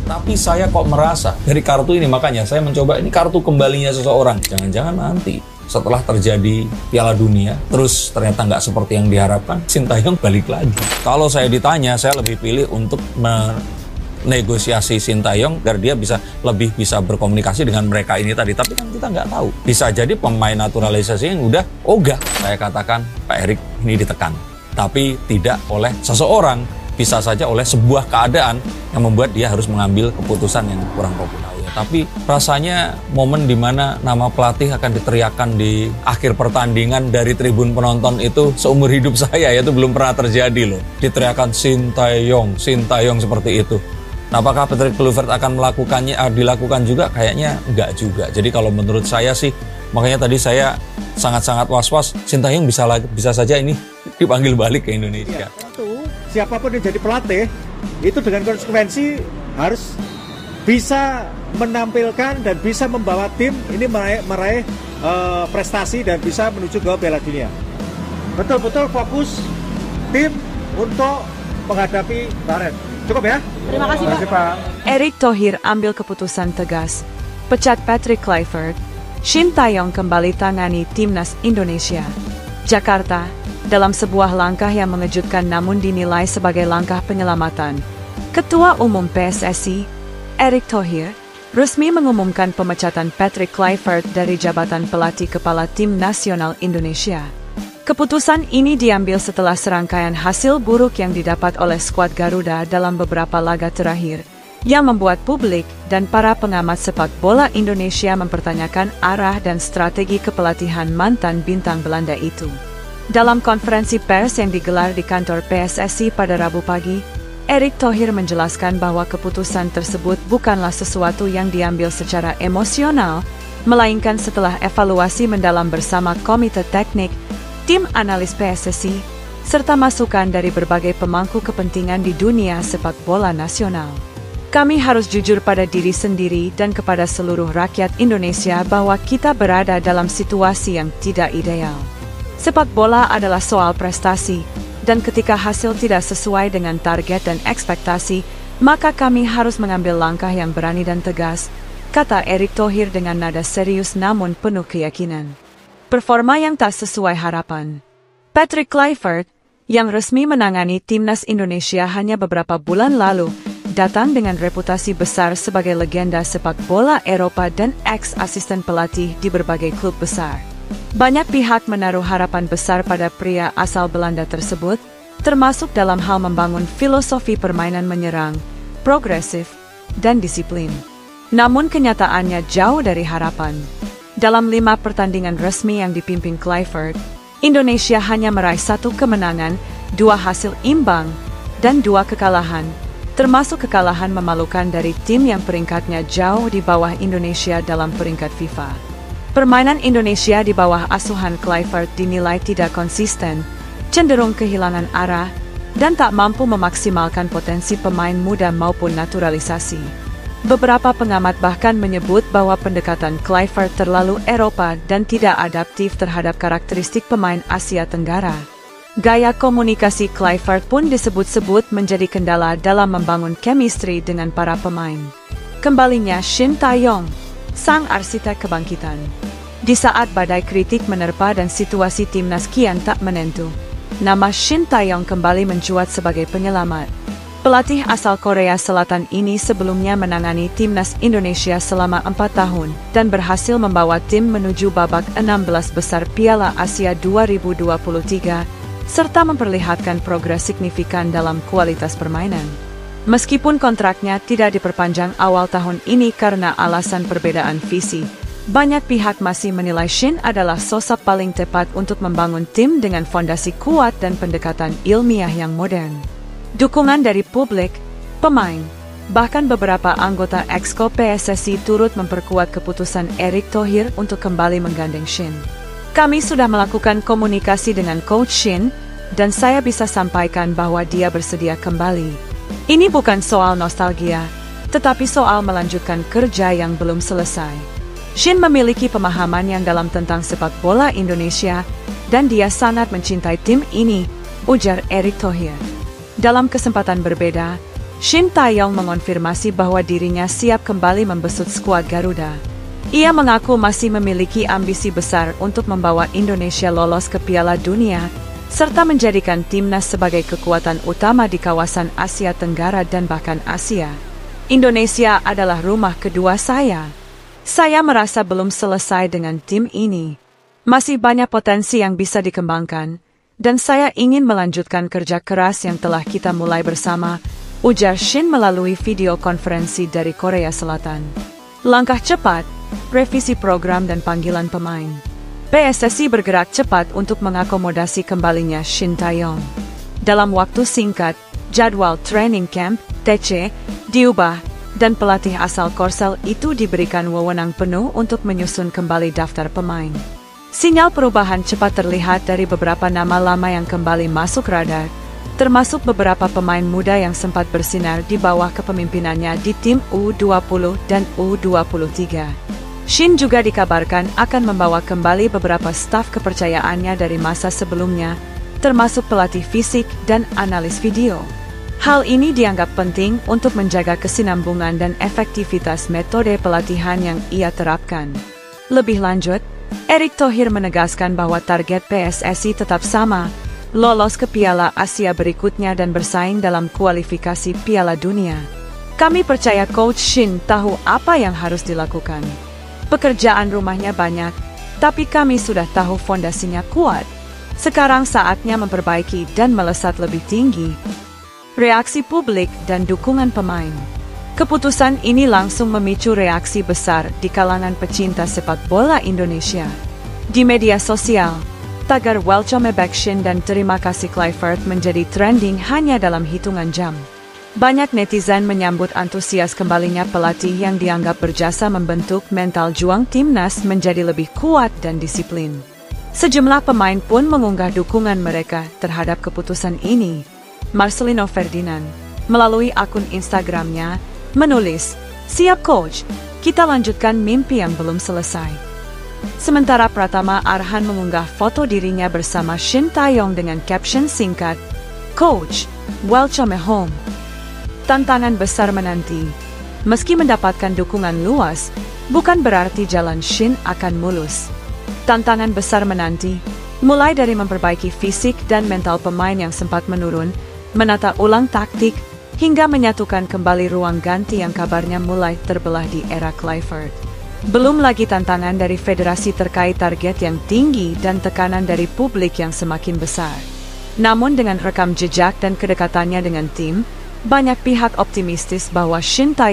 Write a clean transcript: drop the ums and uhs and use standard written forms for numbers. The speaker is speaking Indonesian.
Tapi saya kok merasa dari kartu ini, makanya saya mencoba ini kartu kembalinya seseorang. Jangan-jangan nanti setelah terjadi Piala Dunia, terus ternyata nggak seperti yang diharapkan, Sintayong balik lagi. Kalau saya ditanya, saya lebih pilih untuk negosiasi Sintayong agar dia lebih bisa berkomunikasi dengan mereka ini tadi. Tapi kan kita nggak tahu. Bisa jadi pemain naturalisasi yang udah ogah. Saya katakan Pak Erik ini ditekan. Tapi tidak oleh seseorang. Bisa saja oleh sebuah keadaan yang membuat dia harus mengambil keputusan yang kurang populer. Tapi rasanya momen di mana nama pelatih akan diteriakkan di akhir pertandingan dari tribun penonton itu seumur hidup saya itu belum pernah terjadi loh. Diteriakkan Sintayong seperti itu. Nah, apakah Patrick Kluivert akan dilakukan juga? Kayaknya enggak juga. Jadi kalau menurut saya sih, makanya tadi saya sangat-sangat was-was. Sintayong bisa saja ini dipanggil balik ke Indonesia. Ya, tentu siapapun yang jadi pelatih itu dengan konsekuensi harus bisa menampilkan dan bisa membawa tim ini meraih prestasi dan bisa menuju ke Piala Dunia. Betul-betul fokus tim untuk menghadapi Bahrain. Cukup ya? Terima kasih Pak. Erick Thohir ambil keputusan tegas. Pecat Patrick Kluivert. Sintayong kembali tangani timnas Indonesia. Jakarta, dalam sebuah langkah yang mengejutkan namun dinilai sebagai langkah penyelamatan. Ketua Umum PSSI, Erick Thohir, resmi mengumumkan pemecatan Patrick Kluivert dari jabatan pelatih kepala tim nasional Indonesia. Keputusan ini diambil setelah serangkaian hasil buruk yang didapat oleh skuad Garuda dalam beberapa laga terakhir, yang membuat publik dan para pengamat sepak bola Indonesia mempertanyakan arah dan strategi kepelatihan mantan bintang Belanda itu. Dalam konferensi pers yang digelar di kantor PSSI pada Rabu pagi, Erick Thohir menjelaskan bahwa keputusan tersebut bukanlah sesuatu yang diambil secara emosional, melainkan setelah evaluasi mendalam bersama komite teknik, tim analis PSSI, serta masukan dari berbagai pemangku kepentingan di dunia sepak bola nasional. Kami harus jujur pada diri sendiri dan kepada seluruh rakyat Indonesia bahwa kita berada dalam situasi yang tidak ideal. Sepak bola adalah soal prestasi, dan ketika hasil tidak sesuai dengan target dan ekspektasi, maka kami harus mengambil langkah yang berani dan tegas, kata Erick Thohir dengan nada serius namun penuh keyakinan. Performa yang tak sesuai harapan. Patrick Kluivert, yang resmi menangani timnas Indonesia hanya beberapa bulan lalu, datang dengan reputasi besar sebagai legenda sepak bola Eropa dan ex-asisten pelatih di berbagai klub besar. Banyak pihak menaruh harapan besar pada pria asal Belanda tersebut, termasuk dalam hal membangun filosofi permainan menyerang, progresif, dan disiplin. Namun kenyataannya jauh dari harapan. Dalam 5 pertandingan resmi yang dipimpin Kluivert, Indonesia hanya meraih 1 kemenangan, 2 hasil imbang, dan 2 kekalahan, termasuk kekalahan memalukan dari tim yang peringkatnya jauh di bawah Indonesia dalam peringkat FIFA. Permainan Indonesia di bawah asuhan Kluivert dinilai tidak konsisten, cenderung kehilangan arah, dan tak mampu memaksimalkan potensi pemain muda maupun naturalisasi. Beberapa pengamat bahkan menyebut bahwa pendekatan Kluivert terlalu Eropa dan tidak adaptif terhadap karakteristik pemain Asia Tenggara. Gaya komunikasi Kluivert pun disebut-sebut menjadi kendala dalam membangun chemistry dengan para pemain. Kembalinya Sintayong, sang arsitek kebangkitan. Di saat badai kritik menerpa dan situasi timnas kian tak menentu, nama Sintayong kembali mencuat sebagai penyelamat. Pelatih asal Korea Selatan ini sebelumnya menangani timnas Indonesia selama 4 tahun dan berhasil membawa tim menuju babak 16 besar Piala Asia 2023, serta memperlihatkan progres signifikan dalam kualitas permainan. Meskipun kontraknya tidak diperpanjang awal tahun ini karena alasan perbedaan visi, banyak pihak masih menilai Shin adalah sosok paling tepat untuk membangun tim dengan fondasi kuat dan pendekatan ilmiah yang modern. Dukungan dari publik, pemain, bahkan beberapa anggota Exco PSSI turut memperkuat keputusan Erick Thohir untuk kembali menggandeng Shin. Kami sudah melakukan komunikasi dengan Coach Shin, dan saya bisa sampaikan bahwa dia bersedia kembali. Ini bukan soal nostalgia, tetapi soal melanjutkan kerja yang belum selesai. Shin memiliki pemahaman yang dalam tentang sepak bola Indonesia, dan dia sangat mencintai tim ini, ujar Erick Thohir. Dalam kesempatan berbeda, Shin Tae-yong mengonfirmasi bahwa dirinya siap kembali membesut skuad Garuda. Ia mengaku masih memiliki ambisi besar untuk membawa Indonesia lolos ke Piala Dunia, serta menjadikan timnas sebagai kekuatan utama di kawasan Asia Tenggara dan bahkan Asia. Indonesia adalah rumah kedua saya. Saya merasa belum selesai dengan tim ini. Masih banyak potensi yang bisa dikembangkan, dan saya ingin melanjutkan kerja keras yang telah kita mulai bersama, ujar Shin melalui video konferensi dari Korea Selatan. Langkah cepat, revisi program dan panggilan pemain. PSSI bergerak cepat untuk mengakomodasi kembalinya Shin Tae-yong. Dalam waktu singkat, jadwal training camp, TC, diubah, dan pelatih asal Korsel itu diberikan wewenang penuh untuk menyusun kembali daftar pemain. Sinyal perubahan cepat terlihat dari beberapa nama lama yang kembali masuk radar, termasuk beberapa pemain muda yang sempat bersinar di bawah kepemimpinannya di tim U20 dan U23. Shin juga dikabarkan akan membawa kembali beberapa staf kepercayaannya dari masa sebelumnya, termasuk pelatih fisik dan analis video. Hal ini dianggap penting untuk menjaga kesinambungan dan efektivitas metode pelatihan yang ia terapkan. Lebih lanjut, Erick Thohir menegaskan bahwa target PSSI tetap sama, lolos ke Piala Asia berikutnya dan bersaing dalam kualifikasi Piala Dunia. Kami percaya Coach Shin tahu apa yang harus dilakukan. Pekerjaan rumahnya banyak, tapi kami sudah tahu fondasinya kuat. Sekarang saatnya memperbaiki dan melesat lebih tinggi. Reaksi publik dan dukungan pemain. Keputusan ini langsung memicu reaksi besar di kalangan pecinta sepak bola Indonesia. Di media sosial, tagar Welcome back Shin dan terima kasih Clifford menjadi trending hanya dalam hitungan jam. Banyak netizen menyambut antusias kembalinya pelatih yang dianggap berjasa membentuk mental juang timnas menjadi lebih kuat dan disiplin. Sejumlah pemain pun mengunggah dukungan mereka terhadap keputusan ini. Marcelino Ferdinand, melalui akun Instagramnya, menulis, "Siap coach, kita lanjutkan mimpi yang belum selesai." Sementara Pratama Arhan mengunggah foto dirinya bersama Shin Tae-yong dengan caption singkat, "Coach, welcome home." Tantangan besar menanti. Meski mendapatkan dukungan luas, bukan berarti jalan Shin akan mulus. Tantangan besar menanti, mulai dari memperbaiki fisik dan mental pemain yang sempat menurun, menata ulang taktik, hingga menyatukan kembali ruang ganti yang kabarnya mulai terbelah di era Clifford. Belum lagi tantangan dari federasi terkait target yang tinggi dan tekanan dari publik yang semakin besar. Namun dengan rekam jejak dan kedekatannya dengan tim, banyak pihak optimistis bahwa Shin Tae-yong